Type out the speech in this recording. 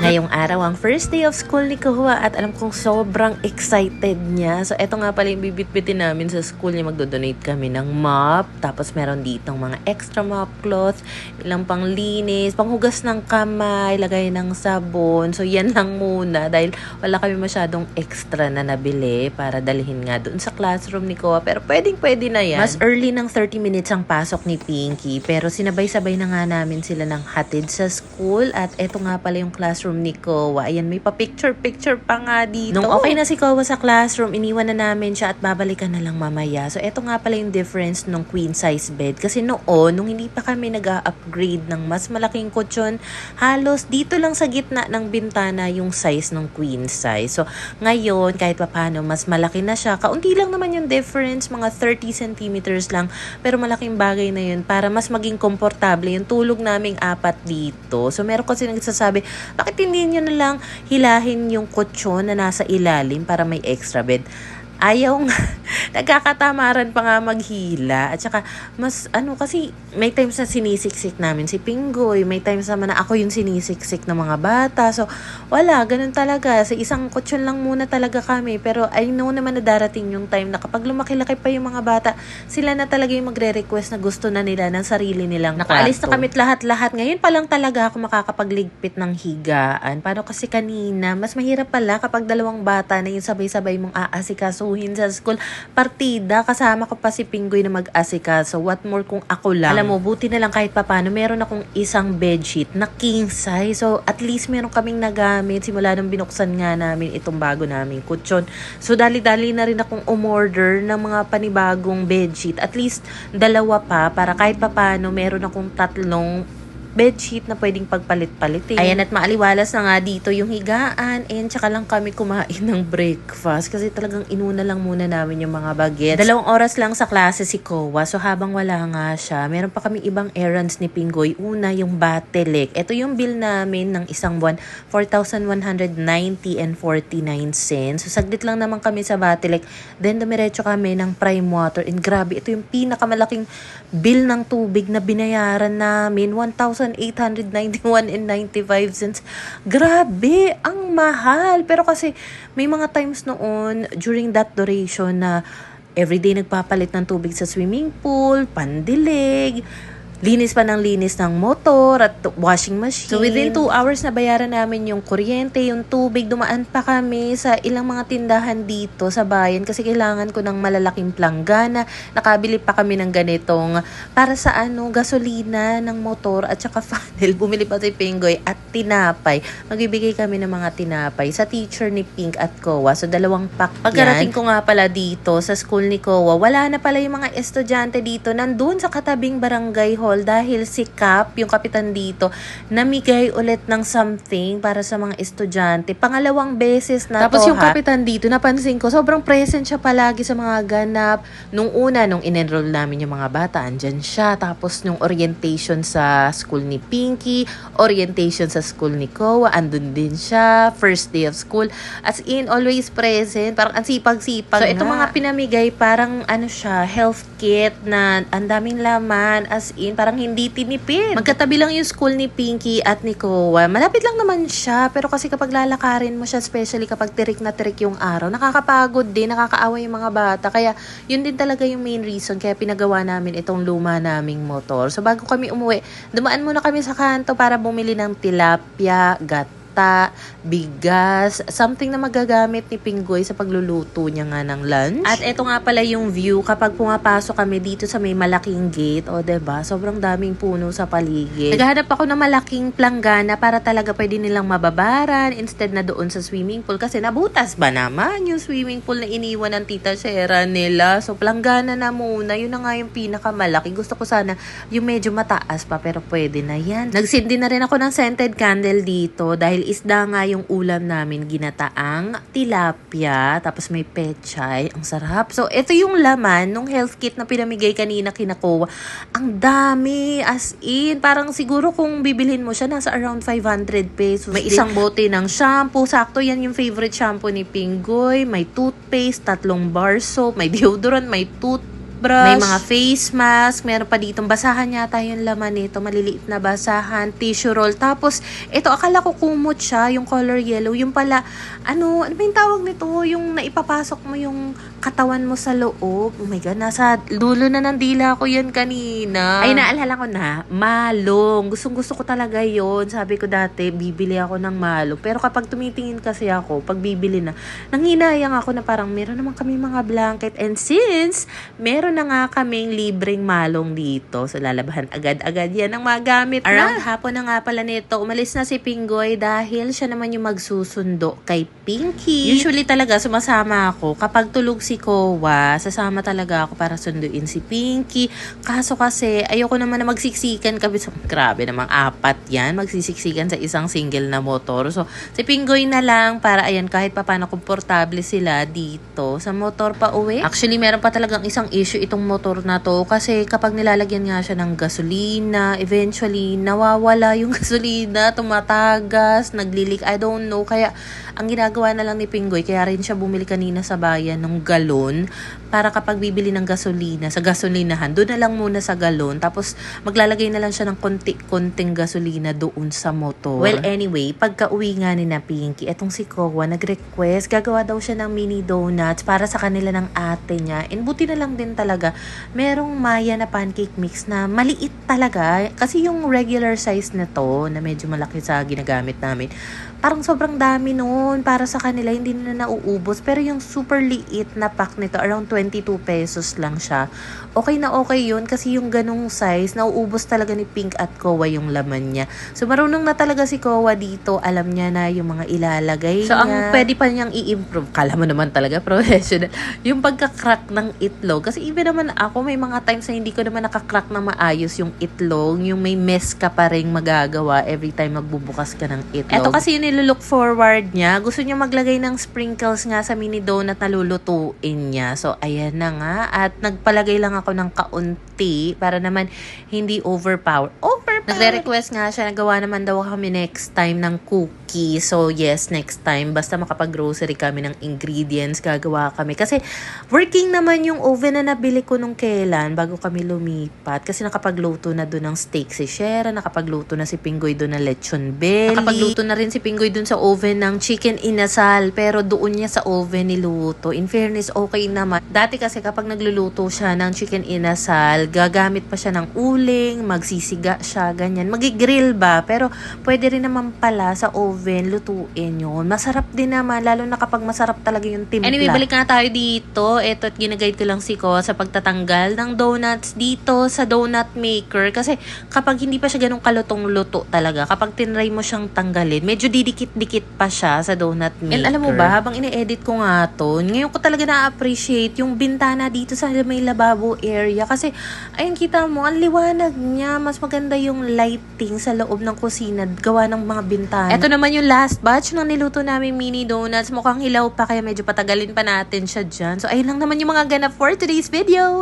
Ngayong araw ang first day of school ni Kuya at alam kong sobrang excited niya. So eto nga pala yung bibit-bitin namin sa school niya. Magdo-donate kami ng mop. Tapos meron ditong mga extra mop cloth, ilang pang linis, panghugas ng kamay, lagay ng sabon. So yan lang muna dahil wala kami masyadong extra na nabili para dalhin nga doon sa classroom ni Kuya. Pero pwedeng-pwede na yan. Mas early ng 30 minutes ang pasok ni Pinky. Pero sinabay-sabay na nga namin sila ng hatid sa school. At eto nga pala yung classroom ni Kuya. Ayan, may pa-picture-picture pa nga dito. Nung okay na si Kuya sa classroom, iniwan na namin siya at babalikan na lang mamaya. So, eto nga pala yung difference nung queen size bed. Kasi noon, nung hindi pa kami nag-upgrade ng mas malaking kutsyon, halos dito lang sa gitna ng bintana yung size ng queen size. So, ngayon, kahit pa paano, mas malaki na siya. Kaunti lang naman yung difference, mga 30 centimeters lang. Pero malaking bagay na yun para mas maging komportable yung tulog naming apat dito. So, meron kasi nagsasabi, bakit hindi nyo na lang hilahin yung kutsyon na nasa ilalim para may extra bed? Ayaw nga. Nagkakatamaran pa nga maghila. At saka, mas kasi may times na sinisiksik namin si Pinggoy. May times naman na ako yung sinisiksik ng mga bata. So, wala. Ganun talaga. Sa isang kutsyon lang muna talaga kami. Pero I know naman na darating yung time na kapag lumaki-laki pa yung mga bata, sila na talaga yung magre-request na gusto na nila ng sarili nilang kwarto. Nakaalis na kami't lahat-lahat. Ngayon pa lang talaga ako makakapagligpit ng higaan. Paano kasi kanina, mas mahirap pala kapag dalawang bata na yung sabay-sabay mong aasikaso sa school. Partida, kasama ko pa si Pinggoy na mag-asikaso. What more kung ako lang. Alam mo, buti na lang kahit papano, meron akong isang bedsheet na king size. So, at least meron kaming nagamit simula nang binuksan nga namin itong bago naming kutsyon. So, dali-dali na rin akong umorder ng mga panibagong bedsheet. At least, dalawa pa para kahit papano, meron akong tatlong bedsheet na pwedeng pagpalit-palitin. Ayan, at maaliwalas na nga dito yung higaan and tsaka lang kami kumain ng breakfast kasi talagang inuna lang muna namin yung mga bagets. 2 oras lang sa klase si Kuya. So habang wala nga siya, meron pa kami ibang errands ni Pinggoy. Una, yung Batelec. Ito yung bill namin ng isang buwan, 4,190 and 49 cents. So saglit lang naman kami sa Batelec. Then dumiretso kami ng Prime Water and grabe, ito yung pinakamalaking bill ng tubig na binayaran namin, 1,891 and 95 cents. Grabe, ang mahal. Pero kasi may mga times noon during that duration na everyday nagpapalit ng tubig sa swimming pool, pandilig, linis pa ng linis ng motor at washing machine. So within 2 hours na bayaran namin yung kuryente, yung tubig. Dumaan pa kami sa ilang mga tindahan dito sa bayan kasi kailangan ko ng malalaking planggana. Nakabili pa kami ng ganitong para sa gasolina ng motor at saka funnel. Bumili pa si Pinggoy at tinapay. Magbibigay kami ng mga tinapay sa teacher ni Pink at Kuya. So 2 pack yan. Pagkarating ko nga pala dito sa school ni Kuya, wala na pala yung mga estudyante dito. Nandun sa katabing barangay hall dahil si Cap, yung kapitan dito, namigay ulit ng something para sa mga estudyante. Pangalawang beses na tapos to. Tapos yung kapitan dito, napansin ko, sobrang present siya palagi sa mga ganap. Nung una, nung in-enroll namin yung mga bata, andyan siya. Tapos nung orientation sa school ni Pinky, orientation sa school ni Kuya, andun din siya. First day of school. As in, always present. Parang ang sipag-sipag. So, itong mga pinamigay, parang siya, health kit na ang daming laman. As in, parang hindi tinipid. Magkatabi lang yung school ni Pinky at ni Kuya. Malapit lang naman siya, pero kasi kapag lalakarin mo siya, especially kapag tirik na tirik yung araw, nakakapagod din, nakakaawa yung mga bata. Kaya, yun din talaga yung main reason kaya pinagawa namin itong luma naming motor. So, bago kami umuwi, dumaan muna kami sa kanto para bumili ng tilapia, bigas, something na magagamit ni Pinggoy sa pagluluto niya nga ng lunch. At eto nga pala yung view kapag pumapasok kami dito sa may malaking gate. O, diba? Sobrang daming puno sa paligid. Naghahanap ako ng malaking planggana para talaga pwede nilang mababaran instead na doon sa swimming pool. Kasi nabutas ba naman yung swimming pool na iniwan ng tita Shera nila? So, planggana na muna. Yun na nga yung pinakamalaki. Gusto ko sana yung medyo mataas pa pero pwede na yan. Nagsindi na rin ako ng scented candle dito dahil isda nga yung ulam namin, ginataang tilapia, tapos may pechay, ang sarap. So, ito yung laman nung health kit na pinamigay kanina kina Kuya. Ang dami, as in, parang siguro kung bibilhin mo siya, nasa around 500 pesos. May isang bote ng shampoo, sakto yan yung favorite shampoo ni Pinggoy, may toothpaste, 3 bar soap, may deodorant, may toothpaste, toothbrush, may mga face mask, meron pa ditong basahan yata yung laman nito, maliliit na basahan, tissue roll. Tapos, ito, akala ko kumot siya, yung color yellow. Yung pala, ano ba yung tawag nito? Yung naipapasok mo yung katawan mo sa loob. Oh my God, nasa dulo na ng dila ko yan kanina. Ay, naalala ko na, malong. Gustong-gusto ko talaga yon. Sabi ko dati, bibili ako ng malong. Pero kapag tumitingin kasi ako, pag bibili na, nanghinayang ako na parang meron naman kami mga blanket. And since, meron na nga kaming libreng malong dito, so lalabahan agad-agad yan ang magamit na. Around hapon na nga pala nito, umalis na si Pinggoy dahil siya naman yung magsusundo kay Pinky. Usually talaga, sumasama ako. Kapag tulog si Kowa, sasama talaga ako para sunduin si Pinky. Kaso kasi, ayoko naman na magsiksikan kami. So, grabe namang 4 yan. Magsisiksikan sa isang single na motor. So, si Pinggoy na lang para ayan, kahit paano komportable sila dito sa motor pa uwi. Actually, meron pa talagang isang issue itong motor na to. Kasi kapag nilalagyan nga siya ng gasolina, eventually, nawawala yung gasolina, tumatagas, naglilik. I don't know. Kaya, ang ginagawa na lang ni Pinggoy, kaya rin siya bumili kanina sa bayan ng galon para kapag bibili ng gasolina sa gasolinahan, doon na lang muna sa galon, tapos maglalagay na lang siya ng konti-konting gasolina doon sa motor. Well, anyway, pagka uwi nga ni na Pinky, etong si Kowa nag-request, gagawa daw siya ng mini donuts para sa kanila ng ate niya. And buti na lang din talaga, merong Maya na pancake mix na maliit talaga. Kasi yung regular size na to, na medyo malaki sa ginagamit namin, parang sobrang dami noon para sa kanila, hindi na nauubos. Pero yung super liit na pack nito, around 22 pesos lang siya. Okay na okay yun kasi yung ganong size, nauubos talaga ni Pink at Kowa yung laman niya. So marunong na talaga si Kowa dito, alam niya na yung mga ilalagay niya. So ang pwede pa niyang i-improve, kala mo naman talaga professional, yung pagka-crack ng itlog. Kasi even naman ako, may mga times na hindi ko naman nakakrak na maayos yung itlog, yung may mess ka pa rin magagawa every time magbubukas ka ng itlog. Ito kasi yun nilook forward niya. Gusto niya maglagay ng sprinkles nga sa mini donut na lulutuin niya. So, ayan na nga. At nagpalagay lang ako ng kaunti para naman hindi overpower. Nagre-request nga siya, nagawa naman daw kami next time ng cookie. So, yes, next time. Basta makapag-grocery kami ng ingredients, gagawa kami. Kasi, working naman yung oven na nabili ko nung kailan bago kami lumipat. Kasi nakapagluto na doon ng steak si Shera, nakapagluto na si Pinggoy doon ng lechon belly. Nakapagluto na rin si Pinggoy doon sa oven ng chicken inasal. Pero doon niya sa oven niluto. In fairness, okay naman. Dati kasi kapag nagluluto siya ng chicken inasal, gagamit pa siya ng uling, magsisiga siya, ganyan. Magigrill ba? Pero pwede rin naman pala sa oven, lutuin yun. Masarap din naman, lalo na kapag masarap talaga yung timpla. Anyway, balik na tayo dito. Ito, ginaguide ko lang si Ko sa pagtatanggal ng donuts dito sa donut maker. Kasi kapag hindi pa siya ganun kalutong-luto talaga, kapag tinry mo siyang tanggalin, medyo didikit-dikit pa siya sa donut maker. And alam mo ba, habang ine-edit ko nga to, ngayon ko talaga na-appreciate yung bintana dito sa may lababo area. Kasi, ayun, kita mo, ang liwanag niya. Mas maganda yung lighting sa loob ng kusina gawa ng mga bintana. Ito naman yung last batch ng niluto namin mini donuts. Mukhang hilaw pa kaya medyo patagalin pa natin siya dyan. So ayun lang naman yung mga ganap for today's video.